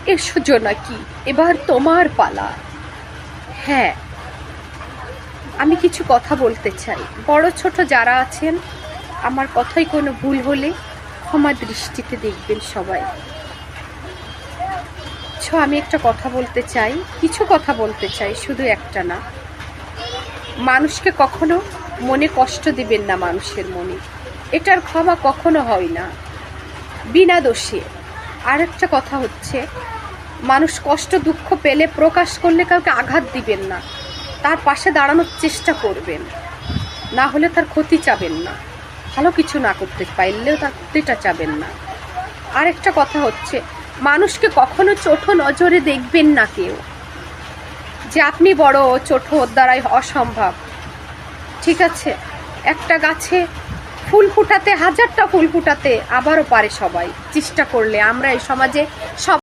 এসো নাকি, এবার তোমার পালা। হ্যাঁ, আমি কিছু কথা বলতে চাই। বড় ছোট যারা আছেন, আমার কথায় কোনো ভুল হলে ক্ষমা দৃষ্টিতে দেখবেন সবাই। আমি একটা কথা বলতে চাই, কিছু কথা বলতে চাই, শুধু একটা না। মানুষকে কখনো মনে কষ্ট দিবেন না, মানুষের মনে। এটার ক্ষমা কখনো হয় না বিনা দোষে। আর একটা কথা হচ্ছে, মানুষ কষ্ট দুঃখ পেলে প্রকাশ করলে কাউকে আঘাত দিবেন না, তার পাশে দাঁড়ানোর চেষ্টা করবেন, না হলে তার ক্ষতি চাবেন না। ভালো কিছু না করতে পারলেও তার ক্ষতিটা চাবেন না। আর একটা কথা হচ্ছে, মানুষকে কখনো ছোট নজরে দেখবেন না কেউ, যে আপনি বড়, ছোট, ওর দ্বারাই অসম্ভব। ঠিক আছে, একটা গাছে ফুল ফুটাতে, হাজারটা ফুল ফুটাতে আবারও পারে সবাই, চেষ্টা করলে। আমরা এই সমাজে সব